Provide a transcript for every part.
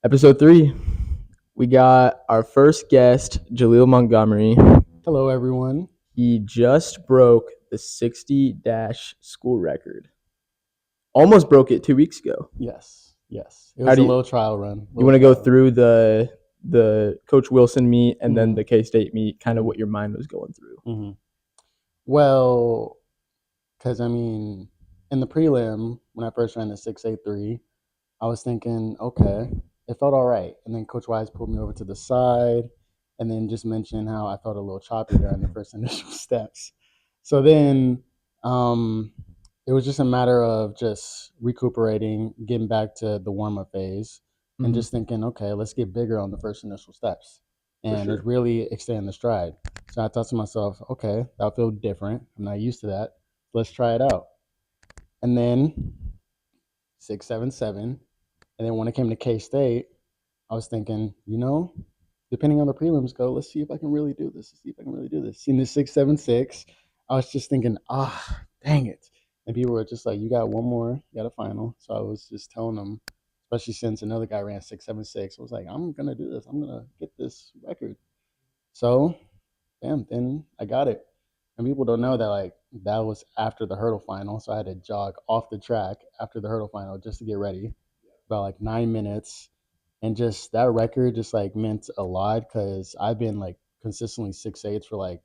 Episode 3, we got our first guest, Jaleel Montgomery. Hello, everyone. He just broke the 60 school record. Almost broke it 2 weeks ago. Yes. It was a little trial run. You want to go through the Coach Wilson meet and then the K-State meet, kind of what your mind was going through? Mm-hmm. Well, because, in the prelim, when I first ran the 6.83, I was thinking, okay, it felt all right. And then Coach Wise pulled me over to the side and then just mentioned how I felt a little choppy during the first initial steps. So then it was just a matter of just recuperating, getting back to the warm-up phase, and just thinking, okay, let's get bigger on the first initial steps. And it's really extending the stride. So I thought to myself, okay, that'll feel different. I'm not used to that. Let's try it out. And then 6.77. And then when it came to K-State, I was thinking, depending on the prelims go, let's see if I can really do this. Seeing the 6.76, I was just thinking, dang it. And people were just like, you got one more, you got a final. So I was just telling them, especially since another guy ran 6.76, I was like, I'm going to do this. I'm going to get this record. So, bam, then I got it. And people don't know that, that was after the hurdle final. So I had to jog off the track after the hurdle final just to get ready. About 9 minutes. And just that record just meant a lot because I've been consistently 6'8" for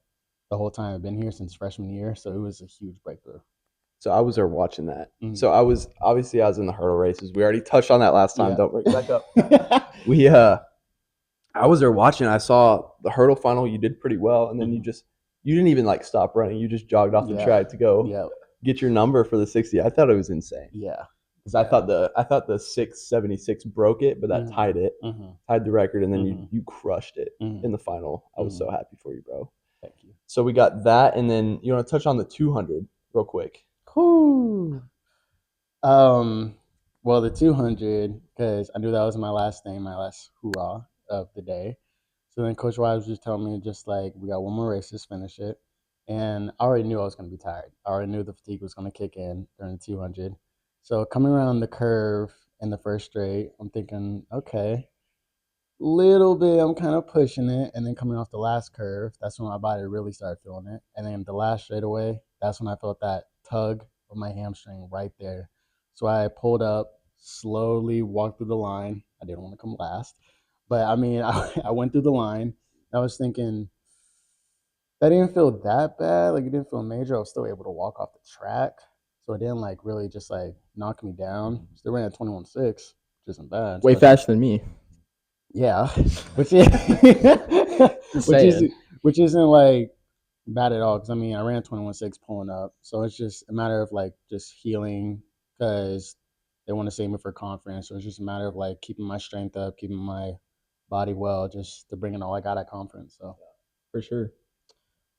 the whole time I've been here since freshman year. So it was a huge breakthrough. So I was there watching that. So I was in the hurdle races. We already touched on that last time. Yeah. Don't bring it back up. I was there watching. I saw the hurdle final. You did pretty well, and then you didn't even stop running. You just jogged off the track to go get your number for the 60. I thought it was insane. Yeah. Because I thought the 6.76 broke it, but that tied it, tied the record, and then you crushed it in the final. I was so happy for you, bro. Thank you. So we got that, and then you want to touch on the 200 real quick? Cool. Well, the 200, because I knew that was my last hoorah of the day. So then Coach Wise was just telling me we got one more race, just finish it. And I already knew I was going to be tired. I already knew the fatigue was going to kick in during the 200. So coming around the curve in the first straight, I'm thinking, okay, little bit, I'm kind of pushing it. And then coming off the last curve, that's when my body really started feeling it. And then the last straightaway, that's when I felt that tug of my hamstring right there. So I pulled up, slowly walked through the line. I didn't want to come last. But, I went through the line. I was thinking, that didn't feel that bad. It didn't feel major. I was still able to walk off the track. So it didn't really just knock me down. Still ran at 21.6, which isn't bad. Way faster than me. Yeah, which isn't bad at all. Because I ran 21.6 pulling up. So it's just a matter of just healing because they want to save me for conference. So it's just a matter of keeping my strength up, keeping my body well, just to bring in all I got at conference. So for sure.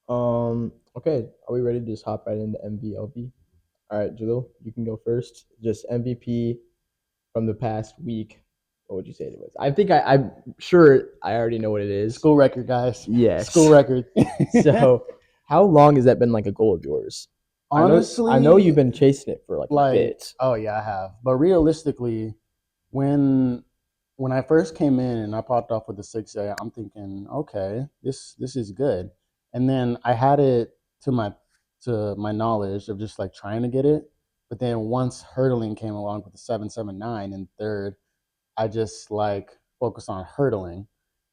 Okay, are we ready to just hop right into MVLB? All right, Jaleel, you can go first. Just MVP from the past week. What would you say it was? I think I'm sure I already know what it is. School record, guys. Yes. School record. So how long has that been a goal of yours? Honestly, I know you've been chasing it for a bit. Oh, yeah, I have. But realistically, when I first came in and I popped off with the 6A, I'm thinking, okay, this is good. And then I had it to my knowledge of just trying to get it. But then once hurdling came along with the 7.79 in third, I just focused on hurdling.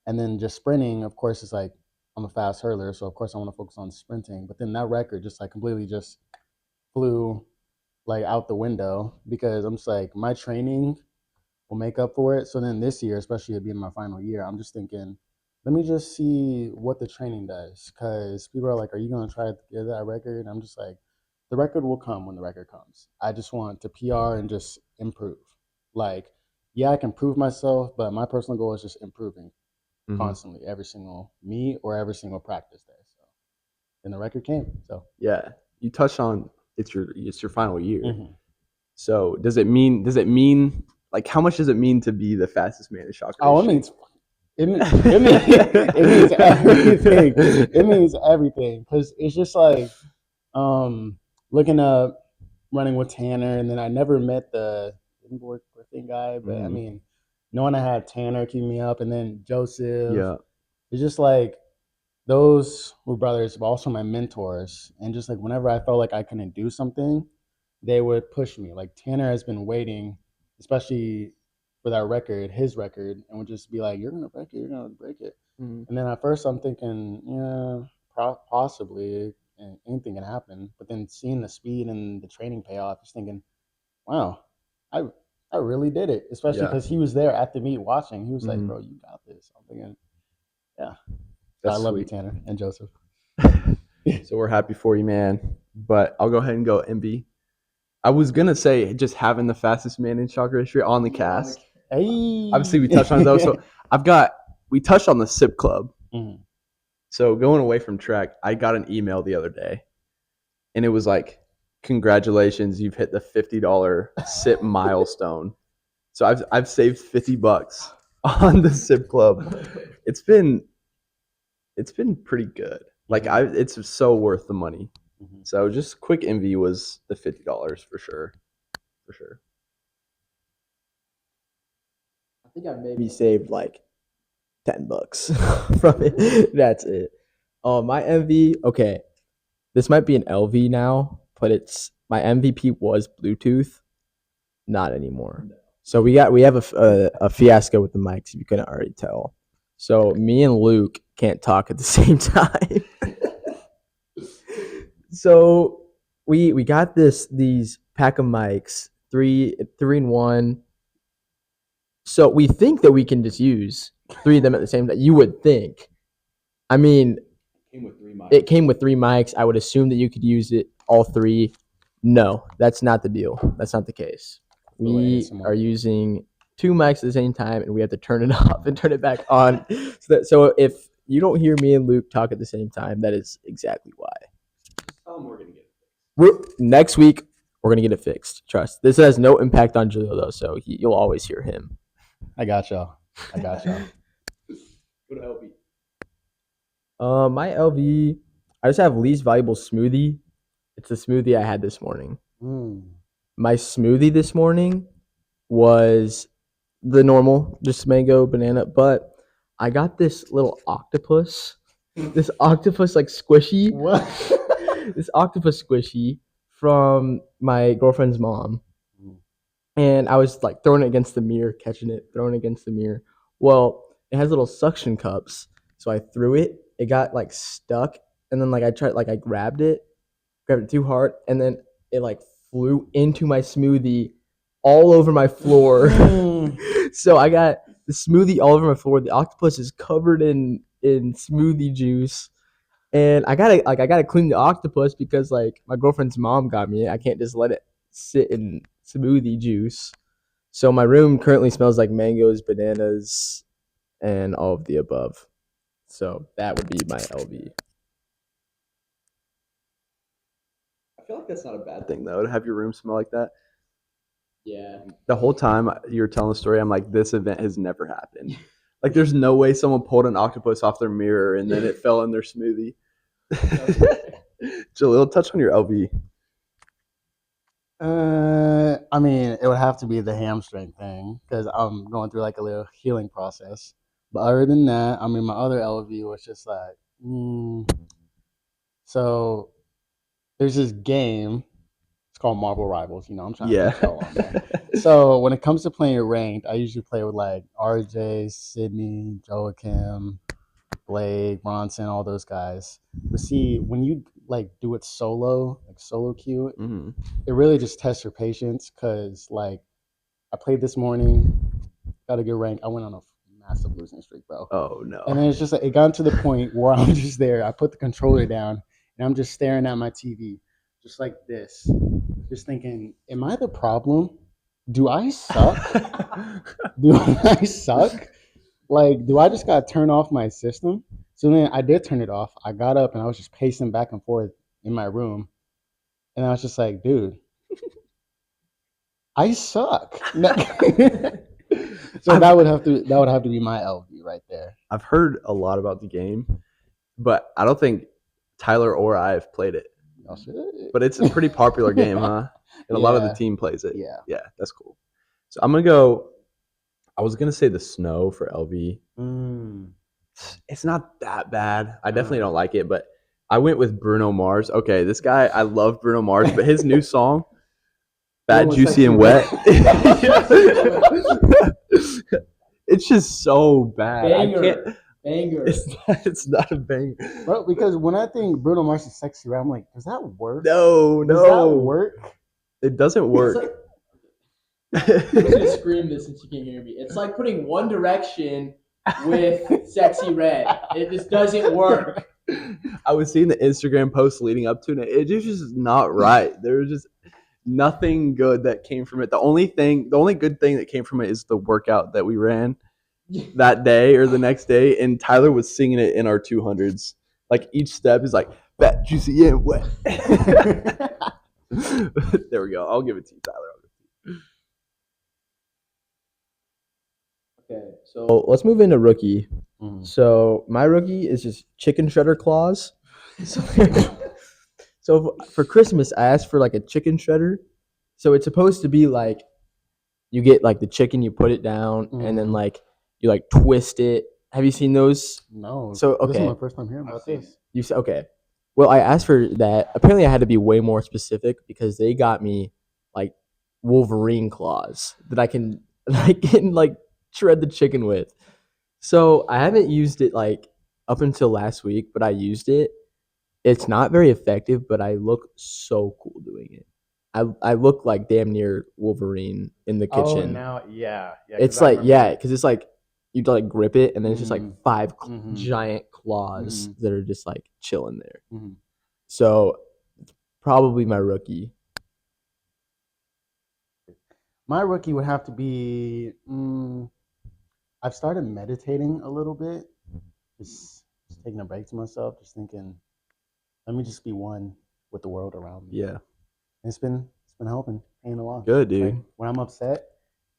And then just sprinting, of course, is I'm a fast hurdler. So of course I want to focus on sprinting. But then that record just completely just flew out the window because I'm just my training will make up for it. So then this year, especially it being my final year, I'm just thinking, let me just see what the training does. Because people are are you going to try to get that record? And I'm just the record will come when the record comes. I just want to PR and just improve. Yeah, I can prove myself, but my personal goal is just improving constantly, every single meet or every single practice day. So, and the record came. So yeah, you touched on it's your final year. So does it mean how much does it mean to be the fastest man in Shockers? Oh, it means everything. It means everything because it's just looking up, running with Tanner, and then I never met the Edinburgh Griffin guy, but knowing I had Tanner keeping me up, and then Joseph. Yeah. It's just like those were brothers, but also my mentors. And just like whenever I felt like I couldn't do something, they would push me. Like Tanner has been waiting, especially for that record, his record, and would just be like, "You're gonna break it. You're gonna break it." Mhm. And then at first I'm thinking, yeah, possibly, and anything can happen. But then seeing the speed and the training pay off, just thinking, wow, I I really did it. Especially Yeah. because he was there at the meet watching. He was like, Mhm. "Bro, you got this." I'm thinking, yeah. So I That's love you, sweet. Tanner and Joseph. So we're happy for you, man. But I'll go ahead and go MB. I was gonna say just having the fastest man in Shocker history on the cast. Hey. Obviously, we touched on it though. So we touched on the SIP club. Mhm. So going away from track, I got an email the other day, and it was like, "Congratulations, you've hit the $50 SIP milestone." So I've saved $50 on the SIP club. It's been pretty good. Like it's so worth the money. Mhm. So just quick envy was the $50 for sure. For sure. I think I maybe saved like $10 from it. That's it. My MV. Okay, this might be an LV now, but it's my MVP was Bluetooth, not anymore. So we have a fiasco with the mics. If you couldn't already tell, so me and Luke can't talk at the same time. So we got these pack of mics, three in one. So we think that we can just use three of them at the same time. You would think. I mean, it came with three mics. I would assume that you could use it all three. No, that's not the deal. That's not the case. We are using two mics at the same time, and we have to turn it off and turn it back on. So if you don't hear me and Luke talk at the same time, that is exactly why. We're gonna get it. Next week, we're gonna get it fixed. Trust. This has no impact on Jaleel though, so you'll always hear him. I got y'all. Go to LB. My LV, I just have least valuable smoothie. It's the smoothie I had this morning. My smoothie this morning was the normal, just mango, banana, but I got this little octopus. This octopus like squishy. What? This octopus squishy from my girlfriend's mom. And I was like throwing it against the mirror, catching it, throwing it against the mirror. Well, it has little suction cups. So I threw it. It got like stuck. And then I grabbed it too hard. And then it like flew into my smoothie all over my floor. So I got the smoothie all over my floor. The octopus is covered in smoothie juice. And I gotta clean the octopus because like my girlfriend's mom got me. I can't just let it sit in smoothie juice. So my room currently smells like mangoes, bananas, and all of the above. So that would be my LV. I feel like that's not a bad thing though, to have your room smell like that. Yeah. The whole time you were telling the story, I'm like, this event has never happened. Like, there's no way someone pulled an octopus off their mirror and then it fell in their smoothie. Jaleel, touch on your LV. I mean, it would have to be the hamstring thing because I'm going through like a little healing process. But other than that, I mean, my other LV was just like, so there's this game. It's called Marvel Rivals. You know, I'm trying to think how long, man. So when it comes to playing ranked, I usually play with like RJ, Sydney, Joakim, Blake, Bronson, all those guys. But see, when you like do it solo, like solo queue, it really just tests your patience. Cause like I played this morning, got a good rank. I went on a massive losing streak, bro. Oh no! And then it's just like it got to the point where I'm just there. I put the controller down and I'm just staring at my TV, just like this, just thinking, "Am I the problem? Do I suck? Do I suck? Like, do I just got to turn off my system?" So then I did turn it off. I got up and I was just pacing back and forth in my room. And I was just like, dude, I suck. So that would have to be my LV right there. I've heard a lot about the game, but I don't think Tyler or I have played it. But it's a pretty popular game, huh? And a lot of the team plays it. Yeah. Yeah, that's cool. So I'm gonna go I was gonna say the snow for LV. Mm. It's not that bad. I definitely don't like it, but I went with Bruno Mars. Okay, this guy, I love Bruno Mars, but his new song, Bad, Juicy, and Wet. It's just so bad. Banger. It's not a banger. Bro, because when I think Bruno Mars is sexy, right, I'm like, does that work? No. Does that work? It doesn't work. I'm just gonna scream this since you can't hear me. It's like putting One Direction with Sexy Red. It just doesn't work. I was seeing the Instagram posts leading up to it. It just not right. There was just nothing good that came from it. The only good thing that came from it is the workout that we ran that day or the next day, and Tyler was singing it in our 200s. Like each step is like fat, juicy, and wet. There we go. I'll give it to you, Tyler. Okay, so let's move into rookie. Mhm. So my rookie is just chicken shredder claws. So for Christmas, I asked for like a chicken shredder. So it's supposed to be like you get like the chicken, you put it down, and then like you like twist it. Have you seen those? No. So This okay, is my first time hearing about this. you said okay. Well, I asked for that. Apparently, I had to be way more specific because they got me like Wolverine claws that I can like shred the chicken with. So I haven't used it like up until last week, but I used it. It's not very effective, but I look so cool doing it. I look like damn near Wolverine in the kitchen. Oh, now, yeah. It's like because it's like you like grip it, and then it's just like five Mhm. giant claws that are just like chilling there. Mhm. So probably my rookie. My rookie would have to be. I've started meditating a little bit, just taking a break to myself, just thinking, let me just be one with the world around me. Yeah. And it's been helping, paying along. Good, dude. Like, when I'm upset,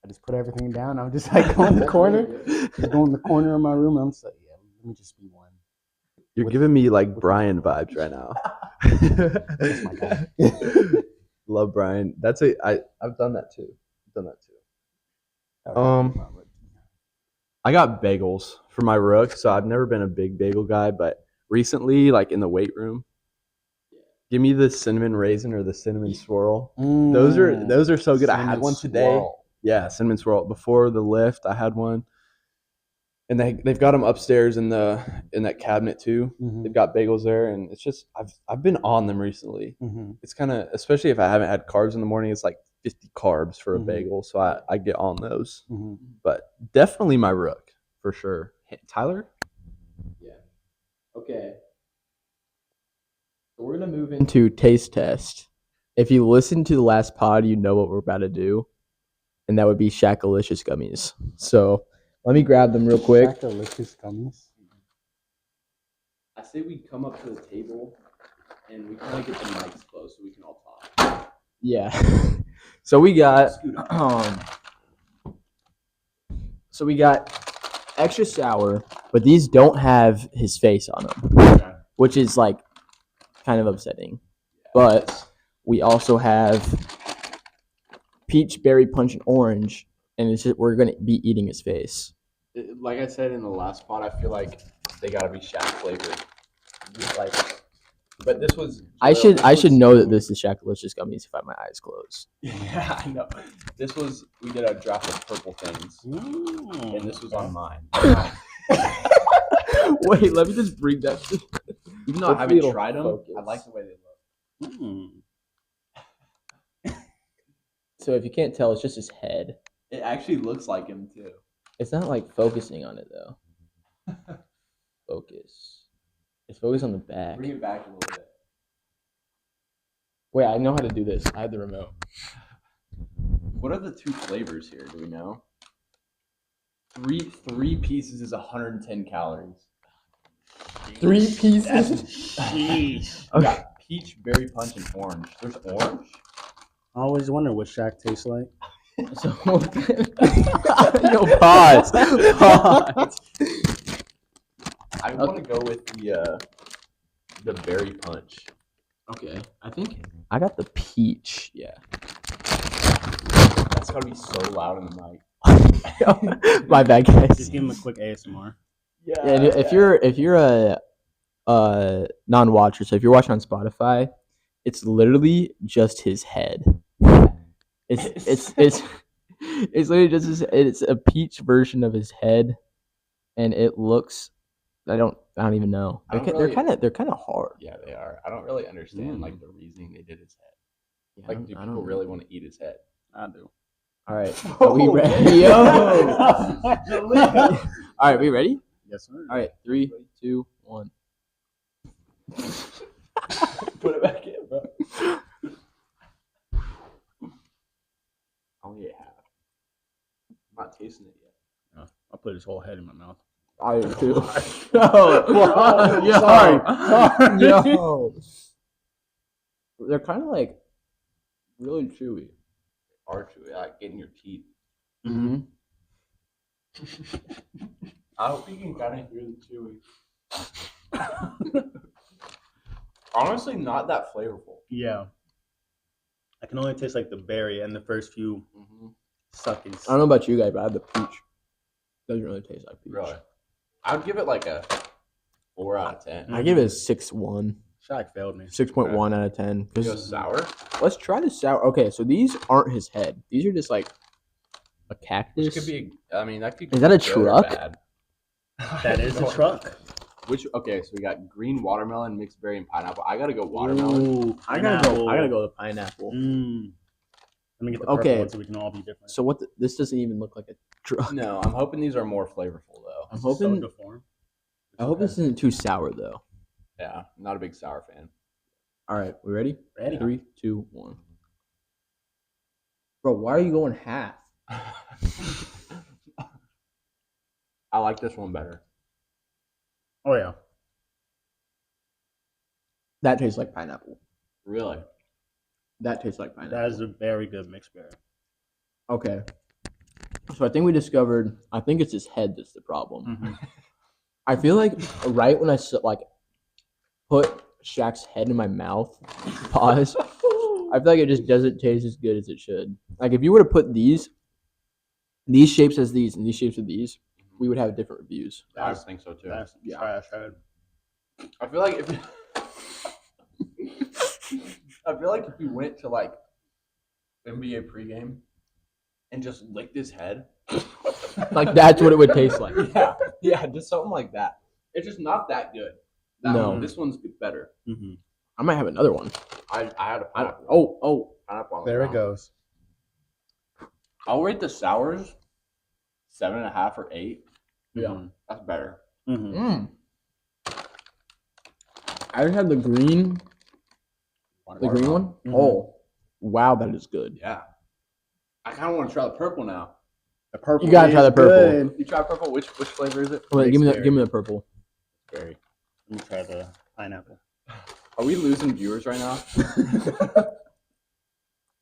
I just put everything down. I'm just like go in the corner, just go in the corner of my room. And I'm just like, yeah, let me just be one. You're giving me like Brian vibes right now. That's my guy. Love Brian. I've done that too. I got bagels for my rook, so I've never been a big bagel guy, but recently, like in the weight room, give me the cinnamon raisin or the cinnamon swirl. Those are so good. I had one today. Swirl. Yeah, cinnamon swirl. Before the lift, I had one, and they've got them upstairs in that cabinet too. Mhm. They've got bagels there, and it's just I've been on them recently. Mhm. It's kind of, especially if I haven't had carbs in the morning, it's like 50 carbs for a Mhm. bagel, so I get on those. Mhm. But definitely my rook for sure. Tyler? Yeah. Okay. So we're gonna move into taste test. If you listen to the last pod, you know what we're about to do, and that would be Shaq-alicious gummies. So let me grab them real quick. Shaq-alicious gummies. I say we come up to the table and we kind of get the mics close so we can all talk. Yeah. So we got extra sour, but these don't have his face on them, which is like kind of upsetting. But we also have peach, berry punch, and orange, and it's just, we're gonna be eating his face. Like I said in the last spot, I feel like they gotta be Shaq flavored. Like, but this was. I should know that this is Shaq-alicious gummies if I have my eyes closed. Yeah, I know. We did a draft of purple things, and this was on mine. Wait, let me just bring that. Even though I haven't tried them, I like the way they look. So if you can't tell, it's just his head. It actually looks like him too. It's not like focusing on it though. Focus. It's focused on the back. Bring it back a little bit. Wait, I know how to do this. I have the remote. What are the two flavors here? Do we know? Three pieces is 110 calories. 3 pieces? Sheesh. Okay. Got peach, berry punch, and orange. There's orange? I always wonder what Shaq tastes like. So, yo, pause. I want to go with the berry punch. Okay, I think I got the peach. Yeah. That's gotta be so loud in the mic. My bad, guys. Just give him a quick ASMR. Yeah, and if you're a non-watcher, so if you're watching on Spotify, it's literally just his head. It's literally just it's a peach version of his head, and it looks. I don't even know. They're kind of hard. Yeah, they are. I don't really understand like the reasoning they did his head. Yeah, Like, do people really want to eat his head? I do. All right, are we ready? Yo! All right, we ready? Yes, sir. All right, 3, 2, 1. Put it back in, bro. Only a half. I'm not tasting it yet. I'll put his whole head in my mouth. I do too. Sorry. Yo. They're kind of like really chewy. They are chewy, like getting your teeth. Mm-hmm. I hope you can kind of hear the chewy. Honestly, not that flavorful. Yeah. I can only taste like the berry and the first few suckings. I don't know about you guys, but I have the peach. Doesn't really taste like peach. Really? I would give it like a 4 out of 10. I give it a 6.1. Shaq failed me. 6.1 out of 10. It goes sour? Let's try the sour. Okay, so these aren't his head. These are just like a cactus. Which could be, I mean, that could Is that a good or truck? bad. That is a truck. Okay, so we got green watermelon, mixed berry, and pineapple. I gotta go watermelon. Ooh, I gotta go with pineapple. Let me get the purple Okay. one so we can all be different. So this doesn't even look like a truck. No, I'm hoping these are more flavorful though. I'm hoping. Soda form. I hope this isn't too sour though. Yeah, not a big sour fan. All right, we ready? Ready. 3, 2, 1. Bro, why are you going half? I like this one better. Oh yeah. That tastes like pineapple. Really? That tastes like pineapple. That is a very good mixed berry. Okay. So I think we discovered. I think it's his head that's the problem. I feel like right when I put Shaq's head in my mouth, pause. I feel like it just doesn't taste as good as it should. Like if you were to put these shapes as these and these shapes as these, we would have different reviews. I think so too. That's trash head. I feel like if we went to like NBA pregame and just licked his head, Like that's what it would taste like. yeah, just something like that. It's just not that good. No. This one's better. I might have another one. I had a pineapple. Pineapple on the There it ground. goes. I'll rate the sours 7.5 or 8. Yeah. That's better. I just had the green one. Oh, wow, that is good. Yeah. I kind of want to try the purple now. The purple. You gotta try the purple. Good. You try purple? Which flavor is it? Wait, Mixed give me the purple. Berry. Let me try the pineapple. Are we losing viewers right now?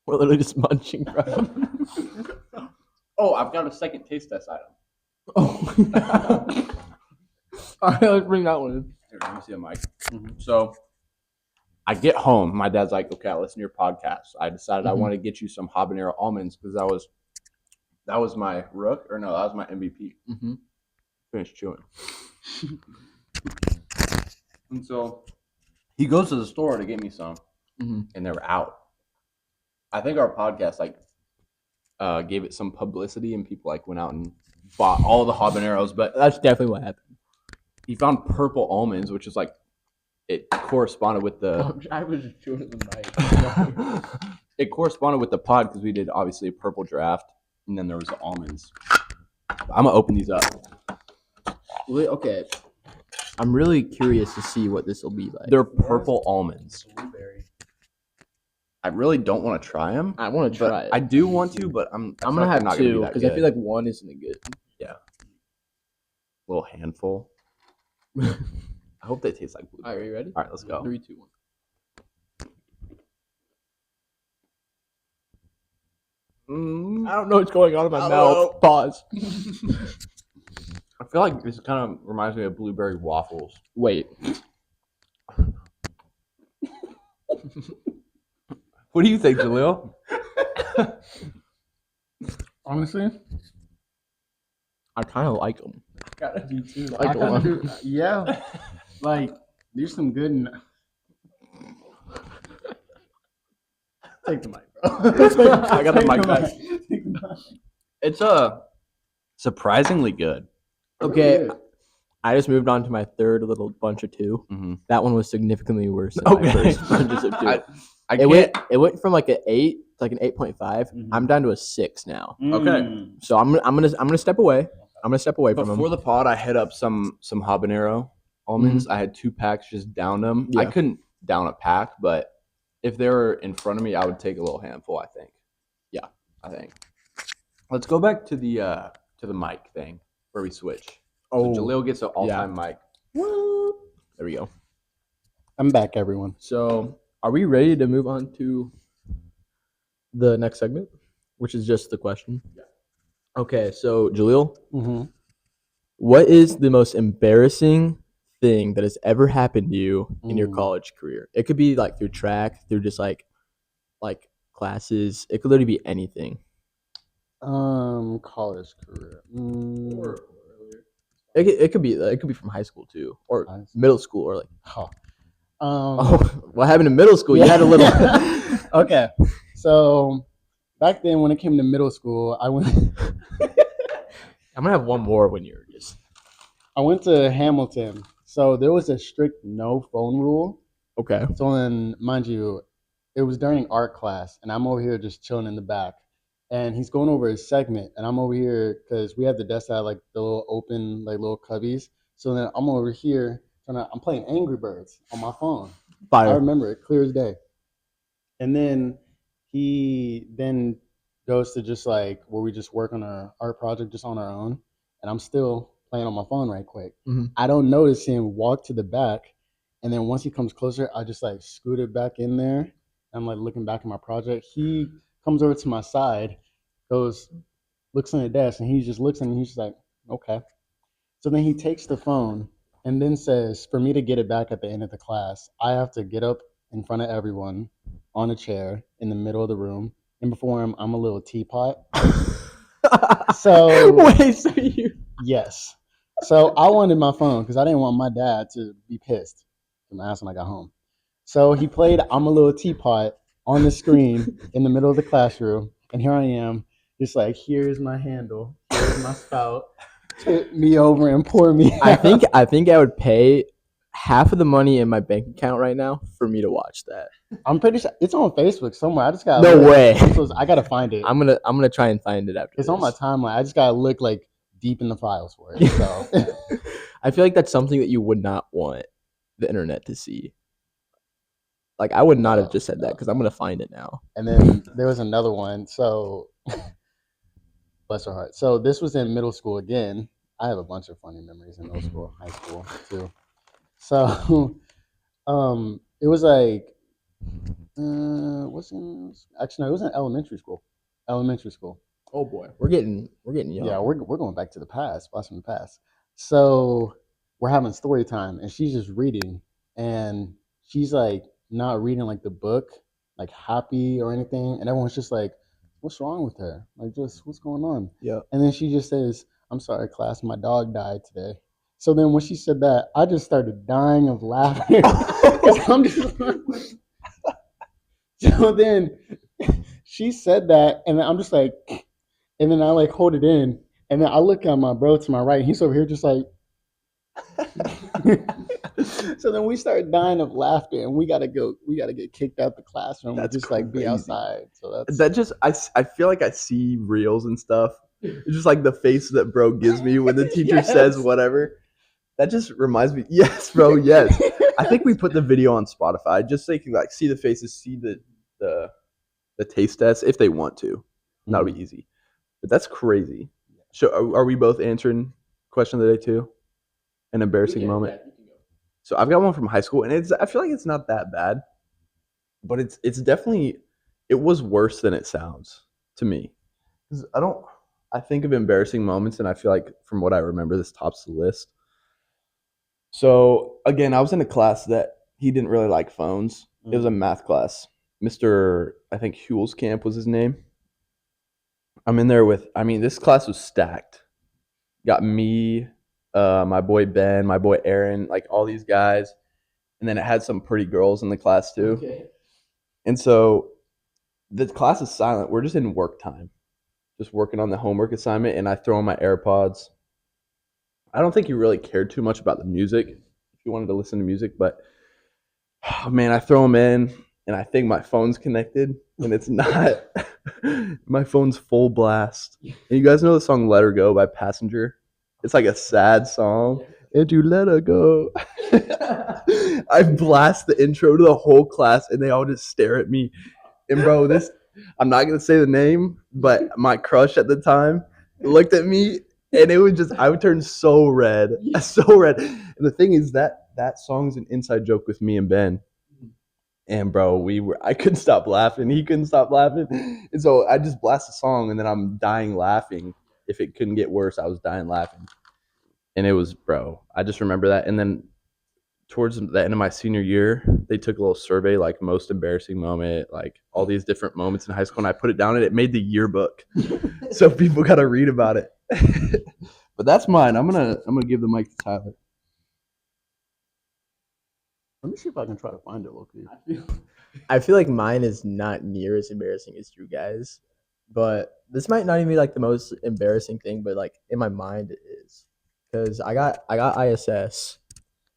We're literally just munching, bro. Oh, I've got a second taste test item. Oh. All right, let's bring that one in. Here, let me see the mic. So I get home. My dad's like, okay, I'll listen to your podcast. I decided I want to get you some habanero almonds because that was my rook. Or no, that was my MVP. Finished chewing. And so he goes to the store to get me some, and they were out. I think our podcast gave it some publicity, and people went out and bought all the habaneros. But That's definitely what happened. he found purple almonds, which is it corresponded with the. I was just chewing the mic. It corresponded with the pod because we did obviously a purple draft, and then there was the almonds. I'm gonna open these up. Okay. I'm really curious to see what this will be like. They're purple almonds. Blueberry. I really don't want to try them. I want to try it. I do want to, but I'm gonna have two because I feel like one isn't good. Yeah. Little handful. I hope they taste like blueberry. All right, are you ready? All right, let's go. 3, 2, 1. I don't know what's going on in my mouth. Pause. I feel like this kind of reminds me of blueberry waffles. Wait. What do you think, Jaleel? Honestly, I kind of like them. Gotta do too. I kinda like do, yeah. Like, there's some good. Take the mic, bro. I got the mic back. Take the mic. It's surprisingly good. Okay, Really good. I just moved on to my third little bunch of two. Mm-hmm. That one was significantly worse than my Okay. first bunches of two. I It went from like an 8 to like an 8.5. Mhm. I'm down to a 6 now. Okay. So I'm gonna step away. I'm gonna step away from Before them. the pod, I hit up some habanero almonds. I had 2 packs, just downed them. I Yeah. couldn't down a pack, but if they were in front of me, I would take a little handful. I think. Yeah, I think. Let's go back to the mic thing where we switch. Oh, So Jaleel gets an all-time mic. there we go. I'm back, everyone. So are we ready to move on to the next segment, which is just the question? Yeah. Okay, so Jaleel, Mm-hmm. what is the most embarrassing thing that has ever happened to you in your Mm. college career? It could be like through track, through just like classes. It could literally be anything. College career. It could be from high school too, or High school. middle school, or like Oh. oh, what happened in middle school? You had a little. Okay, so back then when it came to middle school, I went. I'm gonna have one more when you're just. I went to Hamilton, so there was a strict no phone rule. Okay. So then, mind you, it was during art class, and I'm over here just chilling in the back, and he's going over his segment, and I'm over here because we had the desk that had like the little open like little cubbies. So then I'm over here I'm playing Angry Birds on my phone. I Fire. remember it clear as day. And then he then goes to just like where we just work on our art project just on our own, and I'm still playing on my phone right quick. Mhm. I don't notice him walk to the back, and then once he comes closer, I just like scoot it back in there. I'm like looking back at my project. He comes over to my side, goes, looks on the desk, and he just looks at me. He's just like, okay. So then he takes the phone and then says, for me to get it back at the end of the class, I have to get up in front of everyone on a chair in the middle of the room. And before him, I'm a little teapot. So wait, so you? yes. So I wanted my phone because I didn't want my dad to be pissed from ass when I got home. So he played I'm a Little Teapot on the screen in the middle of the classroom. And here I am, just like, here's my handle, here's my spout. Tip me over and pour me out. I think I would pay half of the money in my bank account right now for me to watch that. I'm pretty sure it's on Facebook somewhere. I just got No way. I gotta find it. I'm gonna try and find it after. It's this. on my timeline. I just gotta look like deep in the files for it. So I feel like that's something that you would not want the internet to see. Like I would not have just said that because I'm gonna find it now. and then there was another one. So bless her heart. So this was in middle school again. I have a bunch of funny memories in middle school, high school too. So it was like it was in elementary school. Elementary school. Oh boy, we're getting young. Yeah, we're going back to the past, watching the past. So we're having story time, and she's just reading, and she's like not reading like the book, like happy or anything, and everyone's just like, "What's wrong with her? Like, just what's going on?" Yeah. And then she just says, "I'm sorry, class, my dog died today." So then when she said that, I just started dying of laughter. 'Cause I'm just like, so then she said that, and then I'm just like, and then I like hold it in, and then I look at my bro to my right, and he's over here just like. So then we start dying of laughter, and we gotta get kicked out the classroom. That's Just like be crazy. outside. So that's That just I feel like I see reels and stuff. It's just like the face that bro gives me when the teacher says Yes. whatever. That just reminds me. Yes, bro. Yes. I think we put the video on Spotify just so you can like see the faces, see the taste test if they want to. That would be easy. But that's crazy. So are we both answering question of the day too? An embarrassing moment. So I've got one from high school, and I feel like it's not that bad, but it's definitely it was worse than it sounds to me. 'Cause I think of embarrassing moments, and I feel like from what I remember, this tops the list. So again, I was in a class that he didn't really like phones. It was a math class. Mr. I think Hulskamp was his name. I'm in there this class was stacked. got me, my boy Ben, my boy Aaron, like all these guys, and then it had some pretty girls in the class too. Okay. And so the class is silent. We're just in work time, just working on the homework assignment, and I throw on my AirPods. I don't think you really cared too much about the music if you wanted to listen to music, but oh man, I throw them in, and I think my phone's connected, and it's not. My phone's full blast. And you guys know the song "Let Her Go" by Passenger? It's like a sad song. And you let her go. I blast the intro to the whole class, and they all just stare at me. And bro, I'm not gonna say the name, but my crush at the time looked at me, and it was just I would turn so red, so red. And the thing is that song's an inside joke with me and Ben. And bro, I couldn't stop laughing. He couldn't stop laughing. And so I just blast the song, and then I'm dying laughing. If it couldn't get worse, I was dying laughing. And it was, bro, I just remember that. And then towards the end of my senior year, they took a little survey, like most embarrassing moment, like all these different moments in high school, and I put it down, and it made the yearbook. So people got to read about it. But that's mine. I'm gonna give the mic to Tyler. Let me see if I can try to find it, Loki. I feel like mine is not near as embarrassing as you guys, but this might not even be like the most embarrassing thing, but like in my mind it is, because I got ISS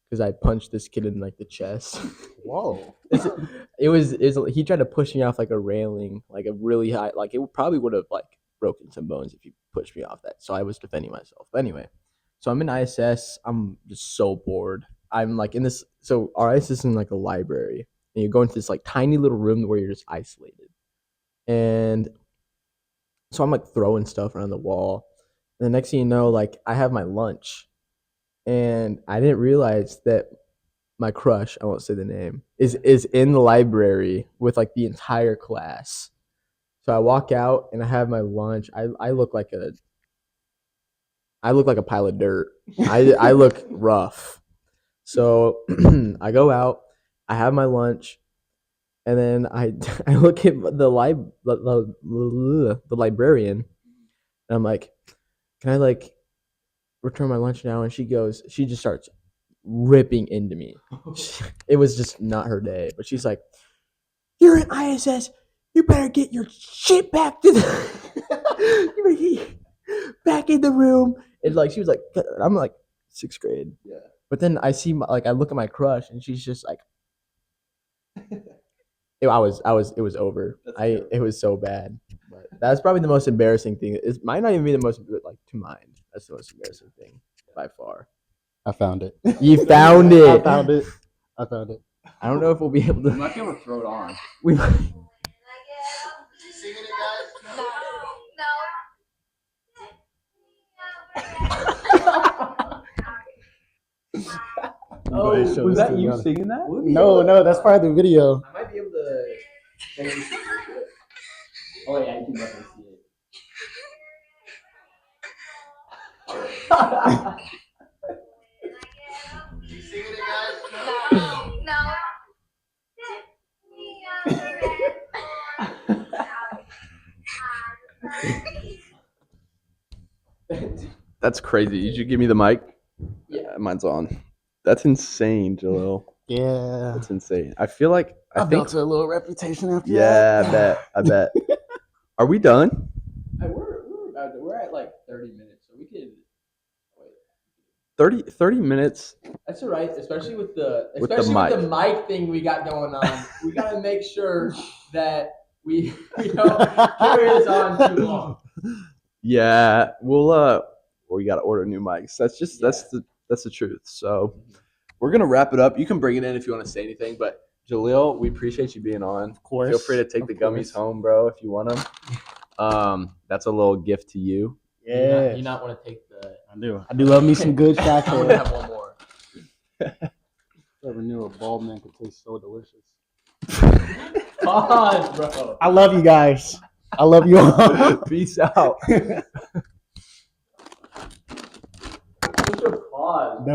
because I punched this kid in like the chest. Whoa! It was he tried to push me off like a railing, like a really high, like it probably would have like broken some bones if he pushed me off that. So I was defending myself. But anyway, so I'm in ISS. I'm just so bored. I'm like in this. So our ISS is in like a library, and you go into this like tiny little room where you're just isolated. And so I'm like throwing stuff around the wall. And the next thing you know, like I have my lunch, and I didn't realize that my crush, I won't say the name, is in the library with like the entire class. So I walk out and I have my lunch. I look like a pile of dirt. I look rough. So I go out, I have my lunch, and then I look at the librarian, and I'm like, "Can I like return my lunch now?" And she just starts ripping into me. It was just not her day, but she's like, "You're in ISS. You better get your shit back to the you better get back in the room." And like she was like, I'm like 6th grade. Yeah. But then I see I look at my crush, and she's just like, it was over. It was so bad. But that's probably the most embarrassing thing. It might not even be the most like to mind. That's the most embarrassing thing by far. I found it. You found it. I found it. I don't know if we'll be able to. We might be able to throw it on. We might. Singing it, guys? Oh, was that you singing that? No, that's part of the video. I might be able to. Oh yeah, you can definitely see it. Singing it, guys? That's crazy. You should give me the mic. Yeah, mine's on. That's insane, Jaleel. Yeah. That's insane. I feel like I built a little reputation after that. Yeah, I bet. Are we done? We're at like 30 minutes, so we could. Wait. 30 minutes. That's all right, especially with the mic thing we got going on. We gotta make sure that we don't carry this on too long. Yeah, we gotta order new mics. That's the truth. So we're gonna wrap it up. You can bring it in if you want to say anything, but Jaleel, we appreciate you being on. Of course. Feel free to take the gummies home, bro, if you want them. That's a little gift to you. Yeah. You not want to take the? I do love me some good Shaq. I'm gonna have one more. Never knew a bald man could taste so delicious. Pause, bro. I love you guys. I love you all. Peace out. Pause.